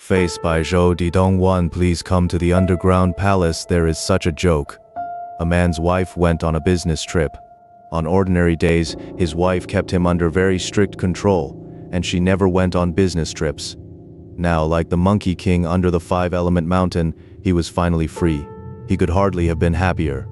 Face by Zhou Dedong 1. Please come to the underground palace. There is such a joke. A man's wife went on a business trip. On ordinary days, his wife kept him under very strict control, and she never went on business trips. Now, like the Monkey King under the 5-element mountain, he was finally free. He could hardly have been happier.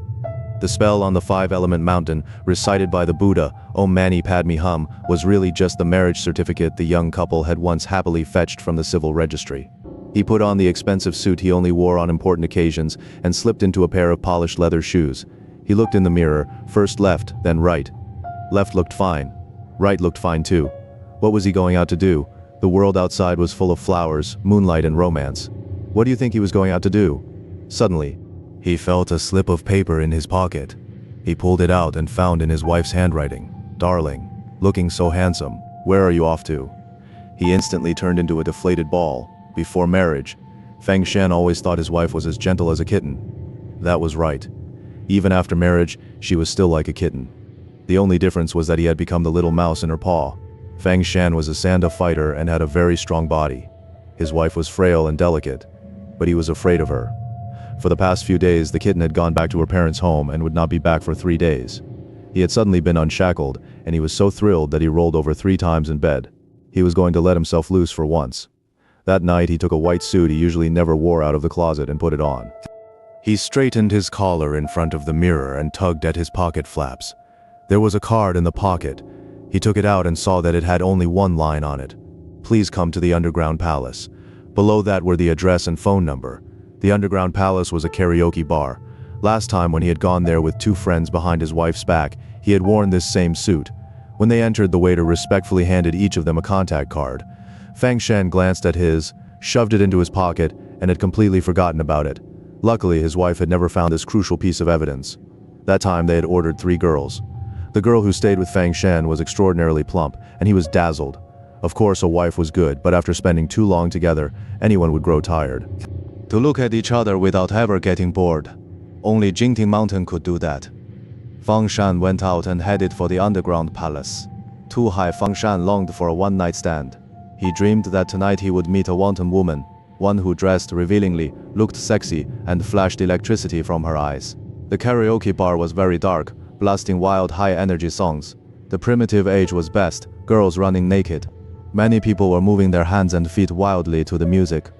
The spell on the 5-element mountain, recited by the Buddha, Om Mani Padme Hum, was really just the marriage certificate the young couple had once happily fetched from the civil registry. He put on the expensive suit he only wore on important occasions and slipped into a pair of polished leather shoes. He looked in the mirror, first left, then right. Left looked fine. Right looked fine too. What was he going out to do? The world outside was full of flowers, moonlight, and romance. What do you think he was going out to do? Suddenly, he felt a slip of paper in his pocket. He pulled it out and found in his wife's handwriting, "Darling, looking so handsome, where are you off to?" He instantly turned into a deflated ball. Before marriage, Fang Shan always thought his wife was as gentle as a kitten. That was right. Even after marriage, she was still like a kitten. The only difference was that he had become the little mouse in her paw. Fang Shan was a Sanda fighter and had a very strong body. His wife was frail and delicate, but he was afraid of her. For the past few days, the kitten had gone back to her parents' home and would not be back for 3 days. He had suddenly been unshackled, and he was so thrilled that he rolled over 3 times in bed. He was going to let himself loose for once. That night, he took a white suit he usually never wore out of the closet and put it on. He straightened his collar in front of the mirror and tugged at his pocket flaps. There was a card in the pocket. He took it out and saw that it had only one line on it. "Please come to the underground palace." Below that were the address and phone number. The underground palace was a karaoke bar. Last time when he had gone there with 2 friends behind his wife's back, he had worn this same suit. When they entered, the waiter respectfully handed each of them a contact card. Fang Shan glanced at his, shoved it into his pocket, and had completely forgotten about it. Luckily, his wife had never found this crucial piece of evidence. That time they had ordered 3 girls. The girl who stayed with Fang Shan was extraordinarily plump, and he was dazzled. Of course, a wife was good, but after spending too long together, anyone would grow tired. To look at each other without ever getting bored. Only Jingting Mountain could do that. Fang Shan went out and headed for the underground palace. Too high, Fang Shan longed for a one-night stand. He dreamed that tonight he would meet a wanton woman, one who dressed revealingly, looked sexy, and flashed electricity from her eyes. The karaoke bar was very dark, blasting wild high-energy songs. The primitive age was best, girls running naked. Many people were moving their hands and feet wildly to the music.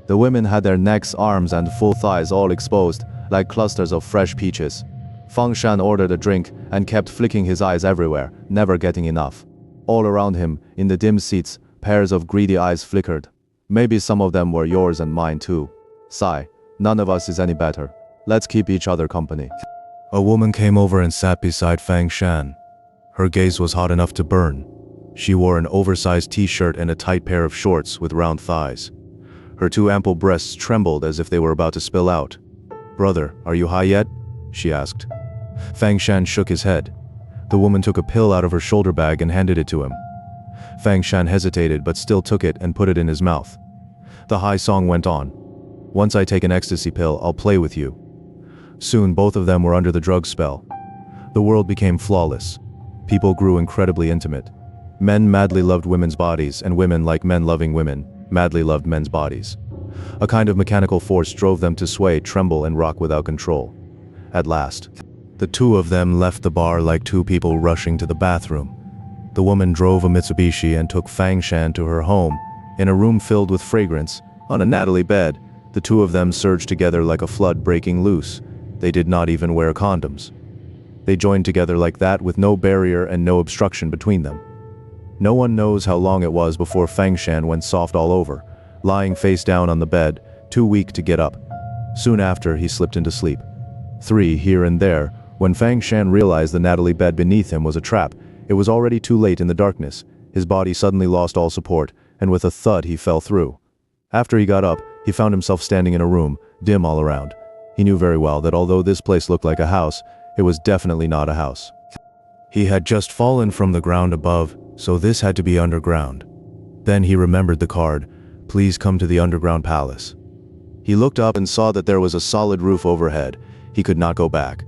The women had their necks, arms, and full thighs all exposed, like clusters of fresh peaches. Fang Shan ordered a drink and kept flicking his eyes everywhere, never getting enough. All around him, in the dim seats, pairs of greedy eyes flickered. Maybe some of them were yours and mine too. Sigh, none of us is any better. Let's keep each other company. A woman came over and sat beside Fang Shan. Her gaze was hot enough to burn. She wore an oversized t-shirt and a tight pair of shorts with round thighs. Her 2 ample breasts trembled as if they were about to spill out. "Brother, are you high yet?" she asked. Fang Shan shook his head. The woman took a pill out of her shoulder bag and handed it to him. Fang Shan hesitated but still took it and put it in his mouth. The high song went on. "Once I take an ecstasy pill, I'll play with you." Soon both of them were under the drug spell. The world became flawless. People grew incredibly intimate. Men madly loved women's bodies, and women, like men loving women, madly loved men's bodies. A kind of mechanical force drove them to sway, tremble, and rock without control. At last, the 2 of them left the bar like 2 people rushing to the bathroom. The woman drove a Mitsubishi and took Fang Shan to her home. In a room filled with fragrance, on a Natalie bed, the 2 of them surged together like a flood breaking loose. They did not even wear condoms. They joined together like that with no barrier and no obstruction between them. No one knows how long it was before Fang Shan went soft all over, lying face down on the bed, too weak to get up. Soon after, he slipped into sleep. 3 here and there. When Fang Shan realized the Natalie bed beneath him was a trap, it was already too late in the darkness. His body suddenly lost all support, and with a thud he fell through. After he got up, he found himself standing in a room, dim all around. He knew very well that although this place looked like a house, it was definitely not a house. He had just fallen from the ground above, so this had to be underground. Then he remembered the card, "Please come to the underground palace." He looked up and saw that there was a solid roof overhead. He could not go back.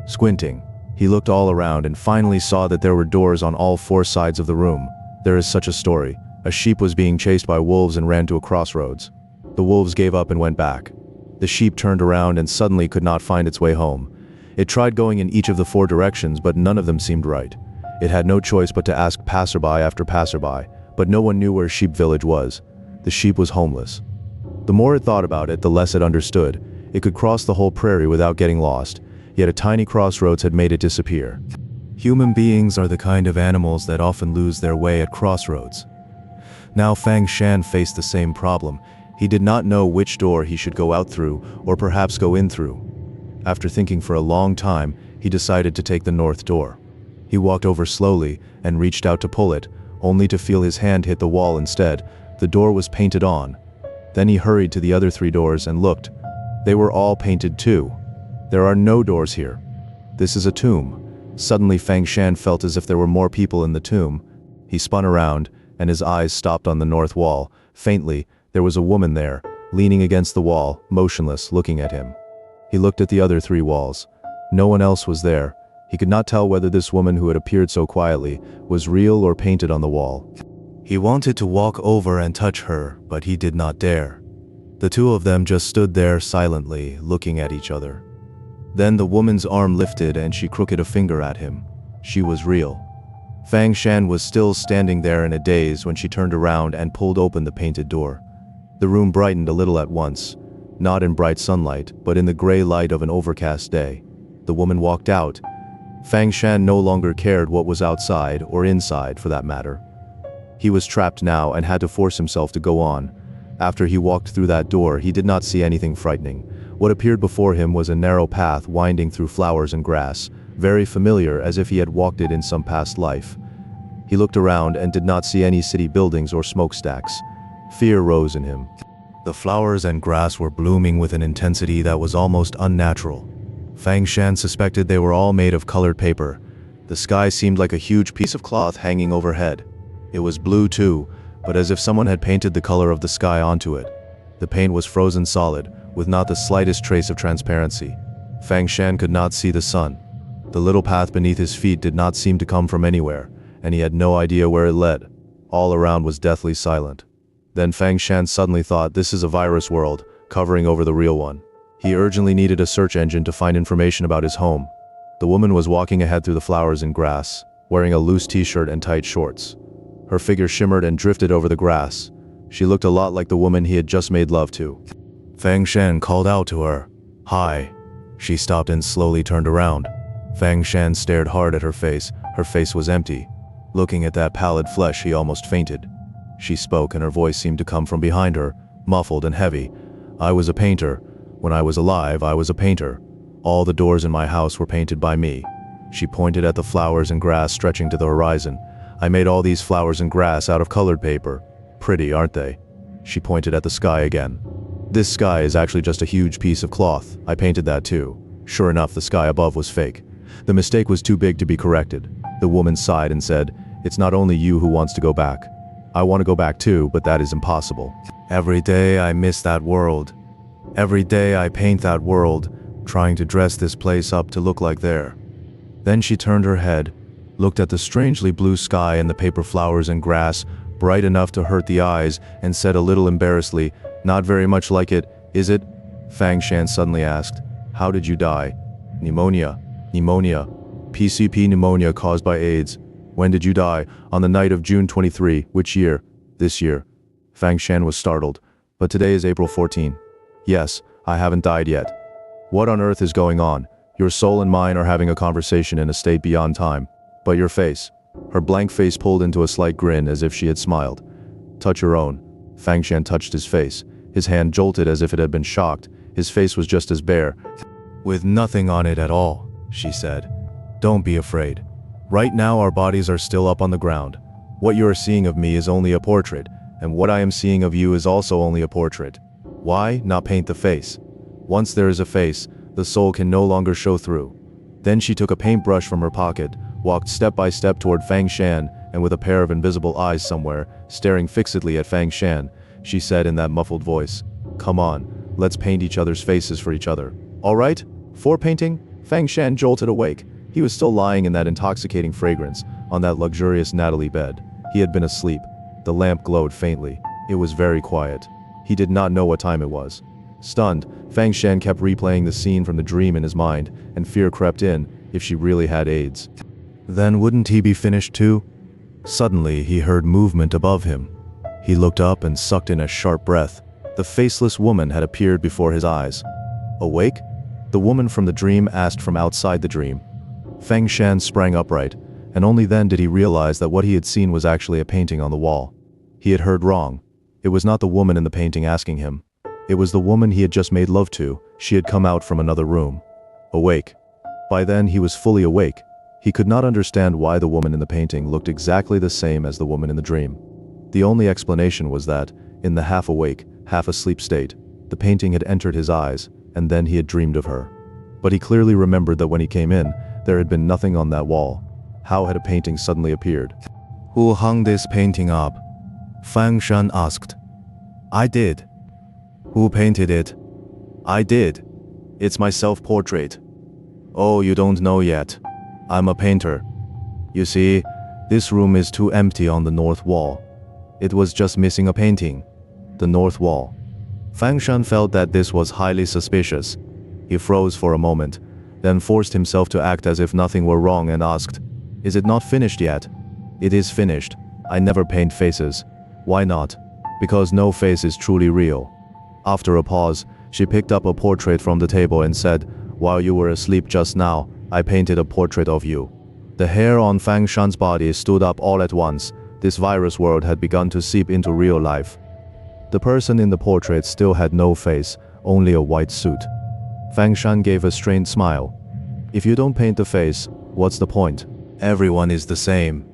Squinting, he looked all around and finally saw that there were doors on all 4 sides of the room. There is such a story. A sheep was being chased by wolves and ran to a crossroads. The wolves gave up and went back. The sheep turned around and suddenly could not find its way home. It tried going in each of the 4 directions, but none of them seemed right. It had no choice but to ask passerby after passerby, but no one knew where Sheep Village was. The sheep was homeless. The more it thought about it, the less it understood. It could cross the whole prairie without getting lost, yet a tiny crossroads had made it disappear. Human beings are the kind of animals that often lose their way at crossroads. Now Fang Shan faced the same problem. He did not know which door he should go out through, or perhaps go in through. After thinking for a long time, he decided to take the north door. He walked over slowly and reached out to pull it, only to feel his hand hit the wall instead. The door was painted on. Then he hurried to the other 3 doors and looked. They were all painted too. There are no doors here. This is a tomb. Suddenly Fang Shan felt as if there were more people in the tomb. He spun around, and his eyes stopped on the north wall. Faintly, there was a woman there, leaning against the wall, motionless, looking at him. He looked at the other 3 walls. No one else was there. He could not tell whether this woman who had appeared so quietly was real or painted on the wall. He wanted to walk over and touch her, but he did not dare. The 2 of them just stood there silently, looking at each other. Then the woman's arm lifted and she crooked a finger at him. She was real. Fang Shan was still standing there in a daze when she turned around and pulled open the painted door. The room brightened a little at once, not in bright sunlight, but in the gray light of an overcast day. The woman walked out. Fang Shan no longer cared what was outside or inside, for that matter. He was trapped now and had to force himself to go on. After he walked through that door, he did not see anything frightening. What appeared before him was a narrow path winding through flowers and grass, very familiar, as if he had walked it in some past life. He looked around and did not see any city buildings or smokestacks. Fear rose in him. The flowers and grass were blooming with an intensity that was almost unnatural. Fang Shan suspected they were all made of colored paper. The sky seemed like a huge piece of cloth hanging overhead. It was blue too, but as if someone had painted the color of the sky onto it. The paint was frozen solid, with not the slightest trace of transparency. Fang Shan could not see the sun. The little path beneath his feet did not seem to come from anywhere, and he had no idea where it led. All around was deathly silent. Then Fang Shan suddenly thought, this is a virus world, covering over the real one. He urgently needed a search engine to find information about his home. The woman was walking ahead through the flowers and grass, wearing a loose t-shirt and tight shorts. Her figure shimmered and drifted over the grass. She looked a lot like the woman he had just made love to. Fang Shan called out to her. "Hi." She stopped and slowly turned around. Fang Shan stared hard at her face. Her face was empty. Looking at that pallid flesh, he almost fainted. She spoke and her voice seemed to come from behind her, muffled and heavy. "I was a painter. When I was alive, I was a painter. All the doors in my house were painted by me." She pointed at the flowers and grass stretching to the horizon. "I made all these flowers and grass out of colored paper. Pretty, aren't they?" She pointed at the sky again. "This sky is actually just a huge piece of cloth. I painted that too." Sure enough, the sky above was fake. The mistake was too big to be corrected. The woman sighed and said, "It's not only you who wants to go back. I want to go back too, but that is impossible. Every day I miss that world. Every day I paint that world, trying to dress this place up to look like there." Then she turned her head, looked at the strangely blue sky and the paper flowers and grass, bright enough to hurt the eyes, and said a little embarrassedly, "Not very much like it, is it?" Fang Shan suddenly asked, "How did you die?" "Pneumonia. Pneumonia. PCP pneumonia caused by AIDS." "When did you die?" "On the night of June 23. Which year?" "This year." Fang Shan was startled. "But today is April 14. "Yes, I haven't died yet." "What on earth is going on? Your soul and mine are having a conversation in a state beyond time. But your face." Her blank face pulled into a slight grin as if she had smiled. "Touch your own." Fang Shan touched his face. His hand jolted as if it had been shocked. His face was just as bare. "With nothing on it at all," she said. "Don't be afraid. Right now our bodies are still up on the ground. What you are seeing of me is only a portrait, and what I am seeing of you is also only a portrait. Why not paint the face? Once there is a face, the soul can no longer show through." Then she took a paintbrush from her pocket, walked step by step toward Fang Shan, and with a pair of invisible eyes somewhere, staring fixedly at Fang Shan, she said in that muffled voice, "Come on, let's paint each other's faces for each other." "All right? For painting?" Fang Shan jolted awake. He was still lying in that intoxicating fragrance, on that luxurious Natalie bed. He had been asleep. The lamp glowed faintly. It was very quiet. He did not know what time it was. Stunned, Fang Shan kept replaying the scene from the dream in his mind, and fear crept in. If she really had AIDS, then wouldn't he be finished too? Suddenly, he heard movement above him. He looked up and sucked in a sharp breath. The faceless woman had appeared before his eyes. Awake? The woman from the dream asked from outside the dream. Fang Shan sprang upright, and only then did he realize that what he had seen was actually a painting on the wall. He had heard wrong. It was not the woman in the painting asking him. It was the woman he had just made love to. She had come out from another room. Awake. By then, he was fully awake. He could not understand why the woman in the painting looked exactly the same as the woman in the dream. The only explanation was that, in the half-awake, half-asleep state, the painting had entered his eyes, and then he had dreamed of her. But he clearly remembered that when he came in, there had been nothing on that wall. How had a painting suddenly appeared? Who hung this painting up? Fang Shan asked. I did. Who painted it? I did. It's my self-portrait. Oh, you don't know yet. I'm a painter. You see, this room is too empty on the north wall. It was just missing a painting. The north wall. Fang Shan felt that this was highly suspicious. He froze for a moment, then forced himself to act as if nothing were wrong and asked, Is it not finished yet? It is finished. I never paint faces. Why not? Because no face is truly real. After a pause, she picked up a portrait from the table and said, While you were asleep just now, I painted a portrait of you. The hair on Fang Shan's body stood up all at once. This virus world had begun to seep into real life. The person in the portrait still had no face, only a white suit. Fang Shan gave a strained smile. If you don't paint the face, what's the point? Everyone is the same.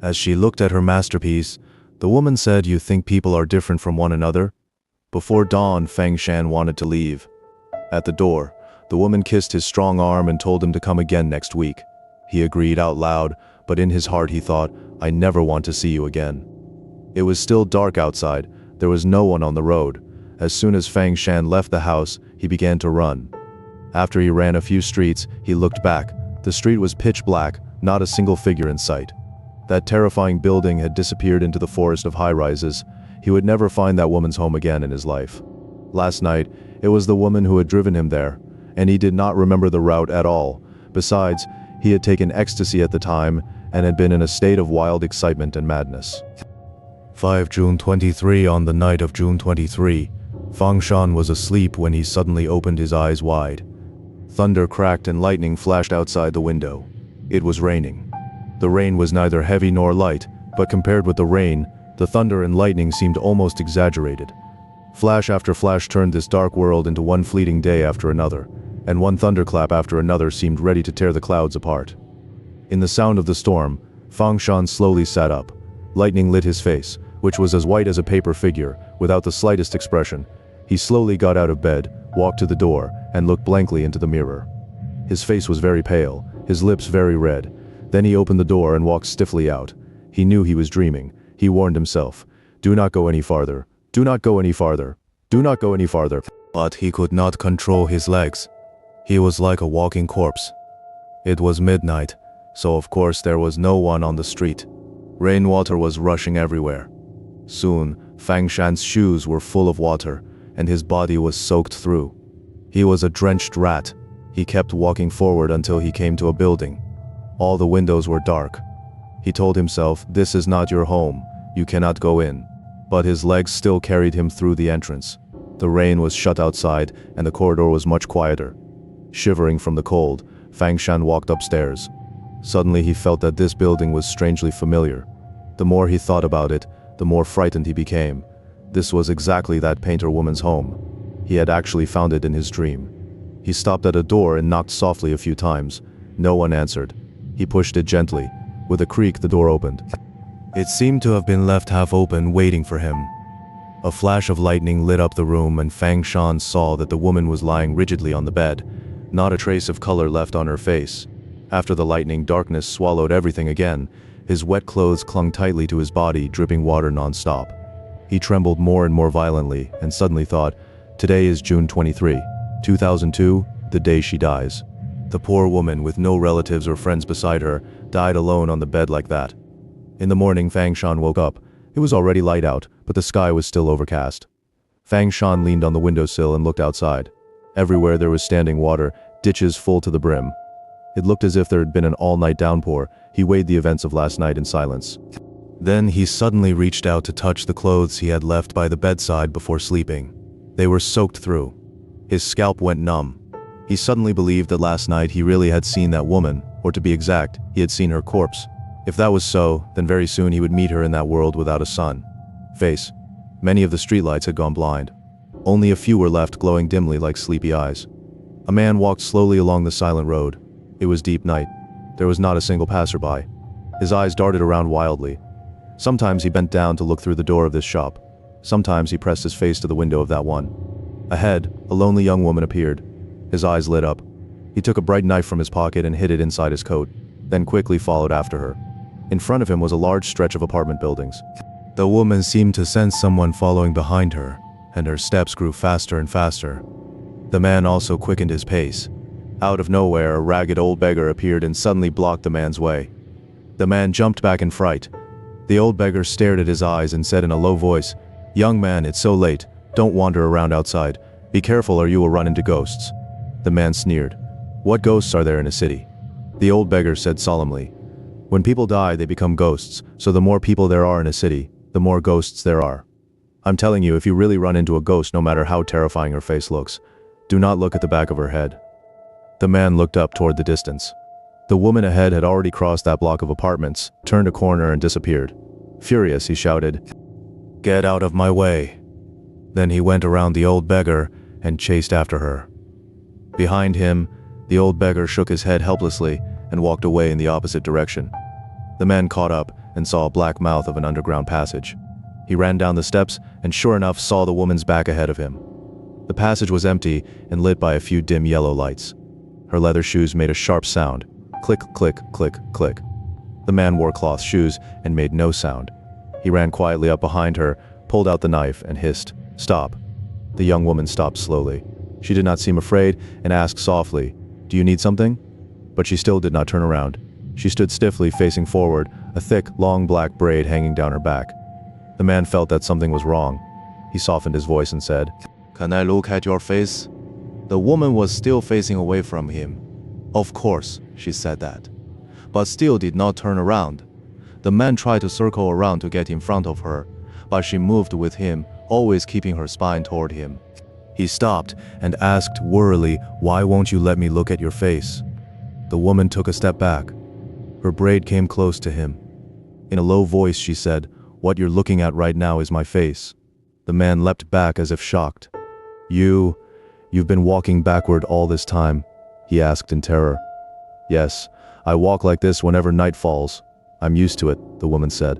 As she looked at her masterpiece, the woman said, You think people are different from one another? Before dawn, Fang Shan wanted to leave. At the door, the woman kissed his strong arm and told him to come again next week. He agreed out loud, but in his heart he thought, I never want to see you again. It was still dark outside. There was no one on the road. As soon as Fang Shan left the house, he began to run. After he ran a few streets, he looked back. The street was pitch black, not a single figure in sight. That terrifying building had disappeared into the forest of high-rises. He would never find that woman's home again in his life. Last night, it was the woman who had driven him there, and he did not remember the route at all. Besides, he had taken ecstasy at the time and had been in a state of wild excitement and madness. 5 June 23. On the night of June 23, Fang Shan was asleep when he suddenly opened his eyes wide. Thunder cracked and lightning flashed outside the window. It was raining. The rain was neither heavy nor light, but compared with the rain, the thunder and lightning seemed almost exaggerated. Flash after flash turned this dark world into one fleeting day after another, and one thunderclap after another seemed ready to tear the clouds apart. In the sound of the storm, Fang Shan slowly sat up. Lightning lit his face, which was as white as a paper figure, without the slightest expression. He slowly got out of bed, walked to the door, and looked blankly into the mirror. His face was very pale, his lips very red. Then he opened the door and walked stiffly out. He knew he was dreaming. He warned himself, Do not go any farther. Do not go any farther. Do not go any farther. But he could not control his legs. He was like a walking corpse. It was midnight, so of course there was no one on the street. Rainwater was rushing everywhere. Soon, Fang Shan's shoes were full of water, and his body was soaked through. He was a drenched rat. He kept walking forward until he came to a building. All the windows were dark. He told himself, This is not your home. You cannot go in. But his legs still carried him through the entrance. The rain was shut outside, and the corridor was much quieter. Shivering from the cold, Fang Shan walked upstairs. Suddenly he felt that this building was strangely familiar. The more he thought about it, the more frightened he became. This was exactly that painter woman's home. He had actually found it in his dream. He stopped at a door and knocked softly a few times. No one answered. He pushed it gently. With a creak, the door opened. It seemed to have been left half open, waiting for him. A flash of lightning lit up the room, and Fang Shan saw that the woman was lying rigidly on the bed, not a trace of color left on her face. After the lightning, darkness swallowed everything again. His wet clothes clung tightly to his body, dripping water non-stop. He trembled more and more violently, and suddenly thought, Today is June 23, 2002, the day she dies. The poor woman, with no relatives or friends beside her, died alone on the bed like that. In the morning, Fang Shan woke up. It was already light out, but the sky was still overcast. Fang Shan leaned on the windowsill and looked outside. Everywhere there was standing water, ditches full to the brim. It looked as if there had been an all-night downpour. He weighed the events of last night in silence. Then he suddenly reached out to touch the clothes he had left by the bedside before sleeping. They were soaked through. His scalp went numb. He suddenly believed that last night he really had seen that woman, or to be exact, he had seen her corpse. If that was so, then very soon he would meet her in that world without a sun. Face. Many of the streetlights had gone blind. Only a few were left glowing dimly like sleepy eyes. A man walked slowly along the silent road. It was deep night. There was not a single passerby. His eyes darted around wildly. Sometimes he bent down to look through the door of this shop. Sometimes he pressed his face to the window of that one. Ahead, a lonely young woman appeared. His eyes lit up. He took a bright knife from his pocket and hid it inside his coat, then quickly followed after her. In front of him was a large stretch of apartment buildings. The woman seemed to sense someone following behind her, and her steps grew faster and faster. The man also quickened his pace. Out of nowhere, a ragged old beggar appeared and suddenly blocked the man's way. The man jumped back in fright. The old beggar stared at his eyes and said in a low voice, "Young man, it's so late. Don't wander around outside. Be careful or you will run into ghosts." The man sneered. "What ghosts are there in a city?" The old beggar said solemnly, "When people die, they become ghosts, so the more people there are in a city, the more ghosts there are. I'm telling you, if you really run into a ghost, no matter how terrifying her face looks, do not look at the back of her head." The man looked up toward the distance. The woman ahead had already crossed that block of apartments, turned a corner and disappeared. Furious, he shouted, "Get out of my way." Then he went around the old beggar and chased after her. Behind him, the old beggar shook his head helplessly and walked away in the opposite direction. The man caught up and saw a black mouth of an underground passage. He ran down the steps and sure enough saw the woman's back ahead of him. The passage was empty and lit by a few dim yellow lights. Her leather shoes made a sharp sound. Click, click, click, click. The man wore cloth shoes and made no sound. He ran quietly up behind her, pulled out the knife and hissed, "Stop." The young woman stopped slowly. She did not seem afraid and asked softly, "Do you need something?" But she still did not turn around. She stood stiffly facing forward, a thick, long black braid hanging down her back. The man felt that something was wrong. He softened his voice and said, "Can I look at your face?" The woman was still facing away from him. "Of course," she said that, but still did not turn around. The man tried to circle around to get in front of her, but she moved with him, always keeping her spine toward him. He stopped and asked wearily, "Why won't you let me look at your face?" The woman took a step back. Her braid came close to him. In a low voice she said, "What you're looking at right now is my face." The man leapt back as if shocked. You've been walking backward all this time?" he asked in terror. "Yes, I walk like this whenever night falls. I'm used to it," the woman said.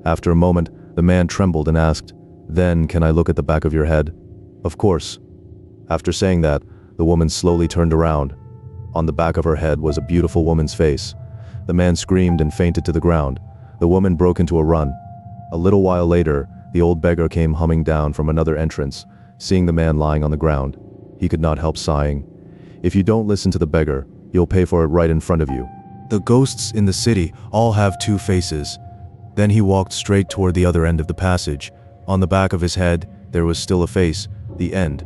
After a moment, the man trembled and asked, "Then can I look at the back of your head?" "Of course." After saying that, the woman slowly turned around. On the back of her head was a beautiful woman's face. The man screamed and fainted to the ground. The woman broke into a run. A little while later, the old beggar came humming down from another entrance. Seeing the man lying on the ground, he could not help sighing. "If you don't listen to the beggar, you'll pay for it right in front of you. The ghosts in the city all have two faces." Then he walked straight toward the other end of the passage. On the back of his head, there was still a face, the end.